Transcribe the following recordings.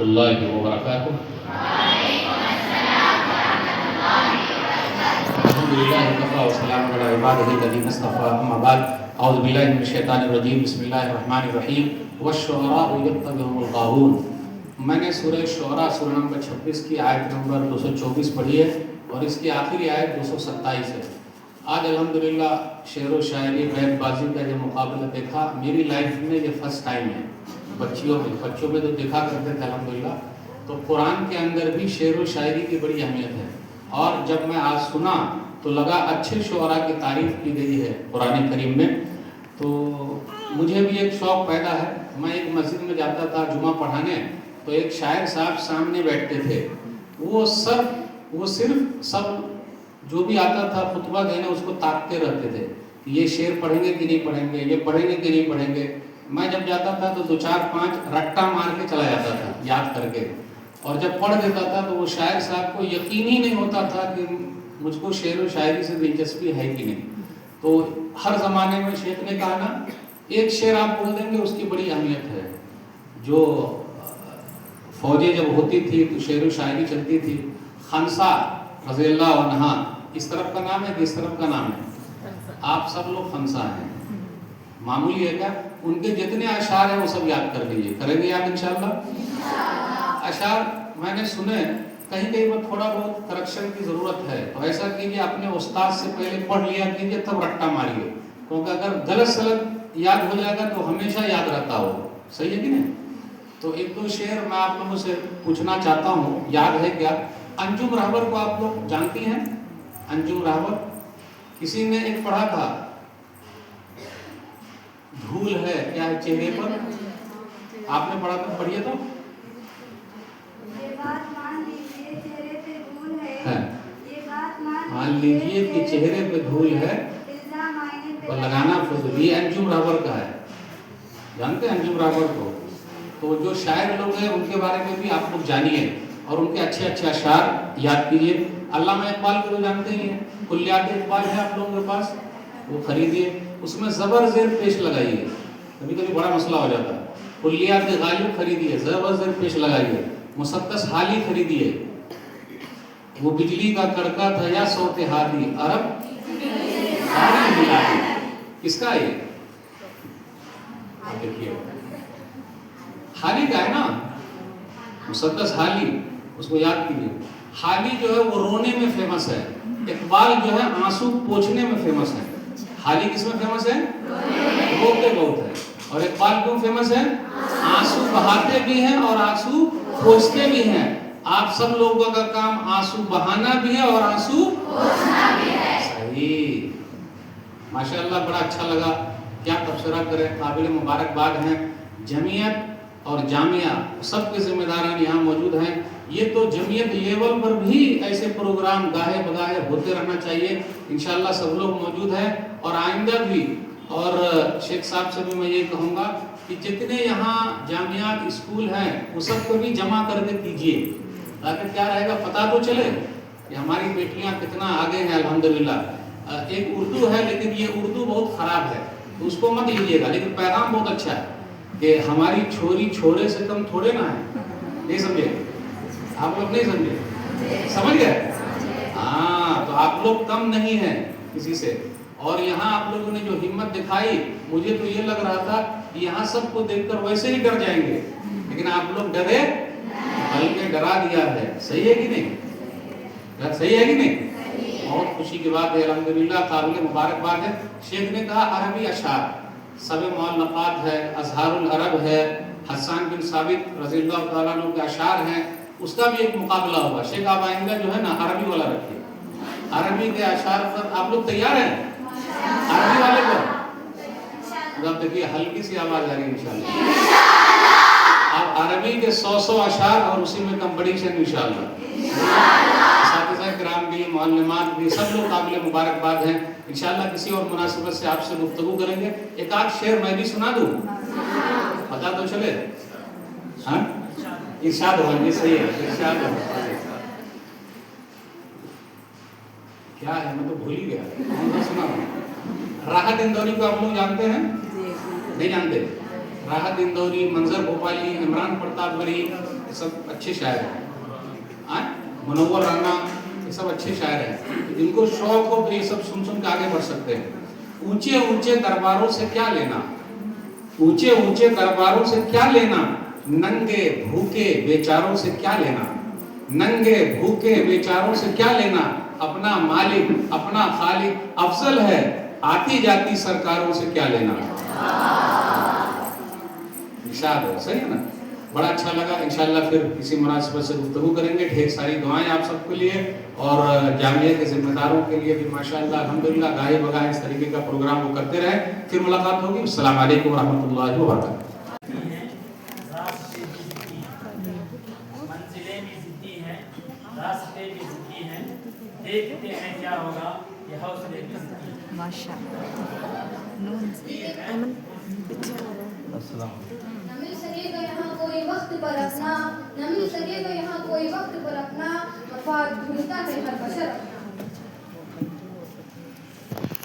اللہ وبرکاتہ۔ الحمدللہ وکفی وسلام علی عبادہ الذین اصطفی، اما بعد، اعوذ باللہ من الشیطان الرجیم، بسم اللہ الرحمن الرحیم۔ والشعراء یتبعهم الغاوون۔ میں نے سورہ شعراء سورہ نمبر 26 کی آیت نمبر 224 پڑھی ہے اور اس کی آخری آیت 227 ہے۔ آج الحمدللہ شعر و شاعری بیت بازی کا یہ مقابلہ دیکھا، میری لائف میں یہ فرسٹ ٹائم ہے۔ بچوں میں تو دیکھا کرتے تھے الحمدللہ، تو قرآن کے اندر بھی شعر و شاعری کی بڑی اہمیت ہے، اور جب میں آج سنا تو لگا اچھے شعراء کی تعریف کی گئی ہے قرآن کریم میں، تو مجھے بھی ایک شوق پیدا ہے۔ میں ایک مسجد میں جاتا تھا جمعہ پڑھانے، تو ایک شاعر صاحب سامنے بیٹھتے تھے، وہ صرف سب جو بھی آتا تھا خطبہ دینے اس کو تاکتے رہتے تھے، یہ شعر پڑھیں گے کہ نہیں پڑھیں گے، یہ پڑھیں گے کہ نہیں پڑھیں گے۔ میں جب جاتا تھا تو 2-4-5 رٹا مار کے چلا جاتا تھا یاد کر کے، اور جب پڑھ دیتا تھا تو وہ شاعر صاحب کو یقین ہی نہیں ہوتا تھا کہ مجھ کو شعر و شاعری سے دلچسپی ہے کہ نہیں۔ تو ہر زمانے میں شیخ نے کہا نا، ایک شعر آپ بول دیں گے اس کی بڑی اہمیت ہے۔ جو فوجیں جب ہوتی تھی تو شعر و شاعری چلتی تھی۔ خنسا رضی اللہ عنہا، اس طرف کا نام ہے کہ اس طرف کا نام ہے؟ آپ سب لوگ خنسا ہیں، معمولی ہے کیا؟ ان کے جتنے اشعار ہیں وہ سب یاد کر لیجیے، کریں گے یاد انشاءاللہ؟ اشعار میں نے سنے، کہیں کہیں پر تھوڑا بہت کریکشن کی ضرورت ہے، تو ایسا کیجیے اپنے استاد سے پہلے پڑھ لیا کیجیے تب رٹا ماریے، کیونکہ اگر غلط سلط یاد ہو جائے گا تو ہمیشہ یاد رہتا ہو، صحیح ہے کہ نہیں؟ تو ایک دو شعر میں آپ لوگوں سے پوچھنا چاہتا ہوں، یاد ہے کیا؟ انجم راہبر کو آپ لوگ جانتی ہیں؟ انجم راہبر کسی نے ایک پڑھا تھا، دھول ہے کیا ہے چہرے پر، آپ نے پڑھا تھا، پڑھیے تو۔ مان لیجیے کہ چہرے پہ دھول ہے اور لگانا فضول، یہ انجم راہبر کا ہے، جانتے ہیں انجم راہبر کو؟ تو جو شاعر لوگ ہیں ان کے بارے میں بھی آپ لوگ جانیے اور ان کے اچھے اچھے اشعار یاد کیجیے۔ علامہ اقبال کو تو جانتے ہی ہیں، کلیات اقبال ہے آپ لوگوں کے پاس، وہ خریدیے، اس میں زبر زیر پیش لگائیے، کبھی کبھی بڑا مسئلہ ہو جاتا ہے۔ کلیات غالب خریدیے، زبر زیر پیش لگائیے۔ مسدس حالی خریدیے، وہ بجلی کا کڑکا تھا یا صوت ہادی، عرب ساری ملا دی، کس کا یہ؟ دیکھیے حالی کا ہے نا، مسدس حالی، اس کو یاد کیجیے۔ حالی جو ہے وہ رونے میں فیمس ہے، اقبال جو ہے آنسو پوچھنے میں فیمس ہے۔ حالی کس میں فیمس ہے؟ روتے بہت ہے، اور اقبال کیوں فیمس ہے؟ آنسو بہاتے بھی ہیں اور آنسو پوچھتے بھی ہیں۔ آپ سب لوگوں کا کام آنسو بہانا بھی ہے اور آنسو پوچھنا بھی ہے۔ صحیح، ماشاءاللہ، بڑا اچھا لگا، کیا تبصرہ کریں، قابل مبارکباد ہیں۔ جمعیت اور جامعہ سب کے ذمہ داران یہاں موجود ہیں۔ یہ تو جمعیت لیول پر بھی ایسے پروگرام گاہے بگاہے ہوتے رہنا چاہیے، انشاءاللہ سب لوگ موجود ہیں اور آئندہ بھی۔ اور شیخ صاحب سے بھی میں یہ کہوں گا کہ جتنے یہاں جامعات اسکول ہیں وہ سب کو بھی جمع کر کے کیجیے، تاکہ کیا رہے گا پتہ تو چلے کہ ہماری بیٹیاں کتنا آگے ہیں الحمدللہ۔ ایک اردو ہے لیکن یہ اردو بہت خراب ہے، تو اس کو مت لیجیے گا، لیکن پیغام بہت اچھا ہے کہ ہماری چھوری چھوڑے سے کم تھوڑے نہ ہے، نہیں سمجھے؟ آپ لوگ نہیں سمجھے؟ سمجھ گئے؟ ہاں، تو آپ لوگ کم نہیں ہیں کسی سے۔ اور یہاں آپ لوگوں نے جو ہمت دکھائی، مجھے تو یہ لگ رہا تھا کہ یہاں سب کو دیکھ کر ویسے ہی ڈر جائیں گے، لیکن آپ لوگ ڈرے بلکہ ڈرا دیا ہے، صحیح ہے کہ نہیں؟ صحیح ہے کہ نہیں؟ بہت خوشی کی بات ہے الحمدللہ، قابل مبارکباد ہے۔ شیخ نے کہا عربی اشعار، سب معلقات ہے، اظہار العرب ہے، حسان بن ثابت رضی اللہ تعالیٰ عنہ کے اشعار ہیں، اس کا بھی ایک مقابلہ ہوگا۔ شیخ آپ آئندہ جو ہے نا عربی والا رکھیے، عربی کے اشعار پر آپ لوگ تیار ہیں؟ عربی والے پر اب دیکھیے ہلکی سی آواز آ رہی ہے انشاءاللہ۔ اب عربی کے 100 اشعار اور اسی میں کمپٹیشن انشاءاللہ۔ اساتذہ کرام بھی، معلمات بھی، سب لوگ قابل مبارکباد ہیں۔ انشاءاللہ کسی اور مناسبت سے آپ سے گفتگو کریں گے۔ ایک آدھ شعر میں بھی سنا دوں، پتہ تو چلے؟ ہاں ارشاد ہو جی، صحیح ہے، ارشاد ہو۔ کیا ہے میں تو بھول ہی گیا، کون سا سنا ہوں؟ راحت اندوری کو آپ لوگ جانتے ہیں؟ نہیں جانتے؟ راحت اندوری، منظر بھوپالی، عمران پرتاپ گڑھی، یہ سب اچھے شاعر ہیں. منور رانا یہ سب اچھے شاعر ہیں. جن کو شوق ہو تو یہ سب سن سن کے آگے بڑھ سکتے ہیں. اونچے اونچے درباروں سے کیا لینا, اونچے اونچے درباروں سے کیا لینا, ننگے بھوکے بیچاروں سے کیا لینا, ننگے بھوکے بیچاروں سے کیا لینا, اپنا مالک اپنا خالق افضل ہے, آتی جاتی سرکاروں سے کیا لینا. نشاد ہے, صحیح ہے نا. بڑا اچھا لگا. انشاءاللہ پھر کسی مناسبت سے گفتگو کریں گے. ڈھیر ساری دعائیں آپ سب کے لیے اور جامعہ کے ذمہ داروں کے لیے بھی ماشاءاللہ الحمدللہ گاہے بگاہے اس طریقے کا پروگرام وہ کرتے رہیں. پھر ملاقات ہوگی. السلام علیکم ورحمۃ اللہ وبرکاتہ. منزلیں بھی ضدی ہیں, راستے بھی ضدی ہیں, دیکھتے ہیں کیا ہوگا, یہ حوصلے بھی ضدی ہیں. السلام نہ مل سکے گا یہاں کوئی وقت پر اپنا, نہ مل سکے گا یہاں کوئی وقت پر اپنا, مفاد ڈھونڈتا ہے ہر بشر اپنا.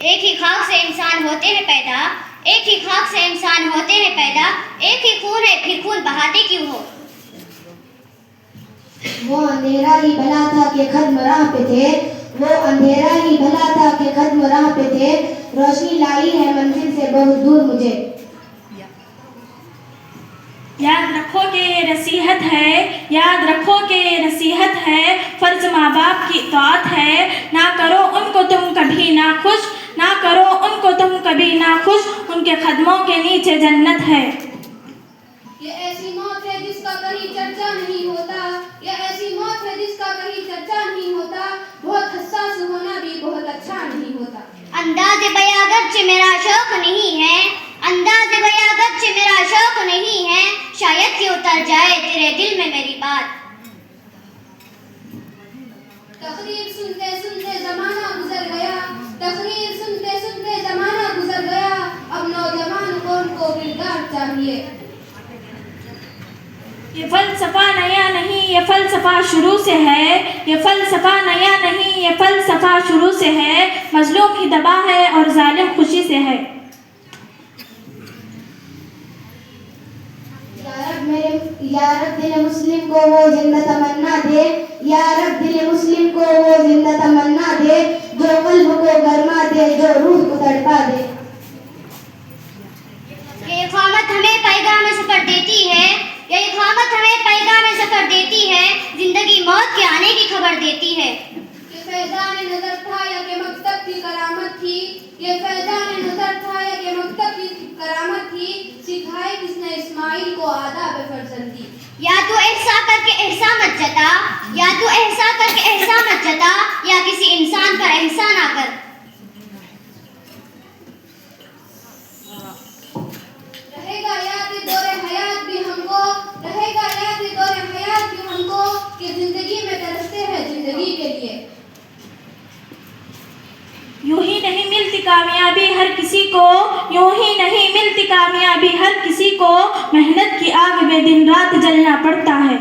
ایک ہی خاک سے انسان ہوتے ہیں پیدا, ایک ہی خاک سے انسان ہوتے ہیں پیدا, ایک ہی خون ہے پھر خون بہاتے کیوں ہو. وہ اندھیرا ہی بھلا تھا کہ ختم راہ پہ تھے, وہ اندھیرا ہی بھلا تھا کہ ختم راہ پہ تھے, روشنی لائی ہے منزل سے بہت دور مجھے. یاد رکھو کہ یہ نصیحت ہے, یاد رکھو کہ یہ نصیحت ہے, فرض ماں باپ کی اطاعت ہے, نہ کرو ان کو تم کبھی ناخوش, نہ کرو ان کو تم کبھی ناخوش, ان کے قدموں کے نیچے جنت ہے. یہ ایسی موت ہے جس کا کہیں چرچا نہیں ہوتا, یہ ایسی موت ہے جس کا کہیں چرچا نہیں ہوتا, بہت حساس ہونا بھی بہت اچھا نہیں ہوتا. انداز بیاں گرچہ میرا شوق نہیں ہے, انداز بیاں گرچہ میرا شوق نہیں ہے, شاید کہ اتر جائے تیرے دل میں میری بات. تقریر سنتے سنتے زمانہ گزر گیا, تقریر سنتے سنتے زمانہ گزر گیا, اب نوجوان قوم کو کردار چاہیے. یہ فلسفہ نیا نہیں, یہ فلسفہ شروع سے ہے, یہ فلسفہ نیا نہیں, یہ فلسفہ شروع سے ہے, مظلوم کی دبا ہے اور ظالم خوشی سے ہے. یا رب دل مسلم کو وہ زندہ تمنا دے, یا رب دل مسلم کو وہ زندہ تمنا دے, جو قلب کو گرما دے, جو روح کو تڑپا دے. یہ اقامت ہمیں پیغام سفر دیتی ہے, یہ اقامت ہمیں پیغام سفر دیتی ہے, زندگی موت کے آنے کی خبر دیتی ہے. یہ فیضان نظر تھا یا کہ مکتب کی کرامت تھی, یہ فیضان نظر تھا یا کہ مکتب کی کرامت تھی, سکھائی کس نے اسماعیل کو آداب فرزندی. یا تو احسا کر کے احسا مت جتا, یا تو احسا کر کے احسا مت جتا, یا کسی انسان پر احسان نہ کر. رہے گا یاد دور حیات بھی ہم کو, رہے گا یاد دور حیات بھی ہم کو, کہ زندگی میں ترستے ہیں زندگی کے لیے. یوں ہی نہیں ملتی کامیابی ہر کسی کو, یوں ہی نہیں ملتی کامیابی ہر کسی کو, محنت کی آگ میں دن رات جلنا پڑتا ہے.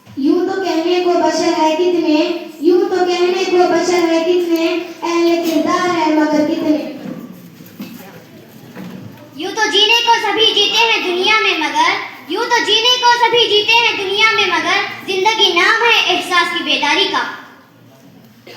یوں تو کہنے کو بشر ہے کتنے, یوں تو کہنے کو بشر ہے کتنے, اہل کردار ہے مگر کتنے. یوں تو جینے کو سبھی جیتے ہیں دنیا میں مگر, یوں تو جینے کو سبھی جیتے ہیں دنیا میں مگر, زندگی نام ہے احساس کی بیداری کا.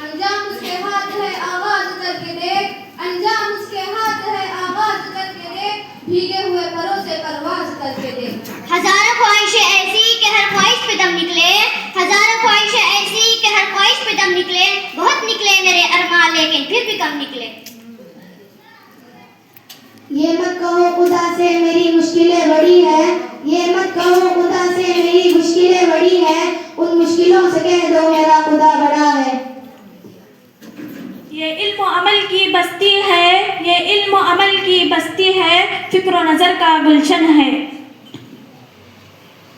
انجام اس کے ہاتھ ہے آغاز کر کے دیکھ, انجام اس کے ہاتھ ہے آغاز کر کے دیکھ, بھیگے ہوئے پروں سے پرواز کر کے دیکھ. ہزاروں خواہشیں ایسی کہ ہر خواہش پہ دم نکلے, ہزاروں خواہشیں ایسی کہ ہر خواہش پہ دم نکلے, بہت نکلے میرے ارمان لیکن پھر بھی کم نکلے. یہ مت کہو خدا سے میری مشکلیں بڑی ہے, یہ مت کہو خدا سے میری مشکلیں بڑی ہے, ان مشکلوں سے کہہ دو میرا خدا بڑا ہے. یہ علم و عمل کی بستی ہے, یہ علم و عمل کی بستی ہے, فکر و نظر کا گلشن ہے.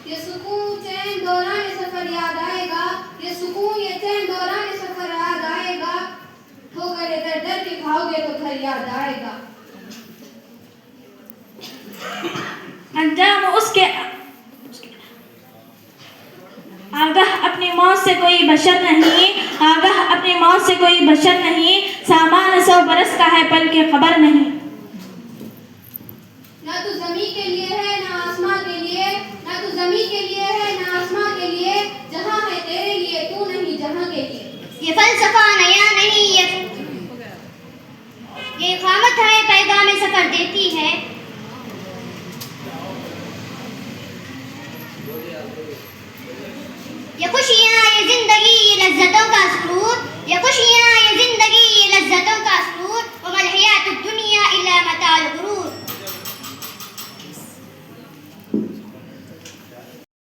یہ سکون چین دوران سفر یاد آئے گا, یہ سکون یہ چین دوران سفر یاد آئے گا, ٹھوکریں در در کے کھاؤ گے تو گھر یاد آئے گا. انجام اس کے آگاہ اپنی موت سے کوئی بشر نہیں, آگاہ اپنی موت سے کوئی بشر نہیں, سامان 100 برس کا ہے پل کے خبر نہیں. نہ تو زمین کے لیے ہے نہ آسمان کے لیے, نہ تو زمین کے لیے ہے فلسفہ نیا نہیں، یہ اقامت ہے پیغام سفر دیتی ہے.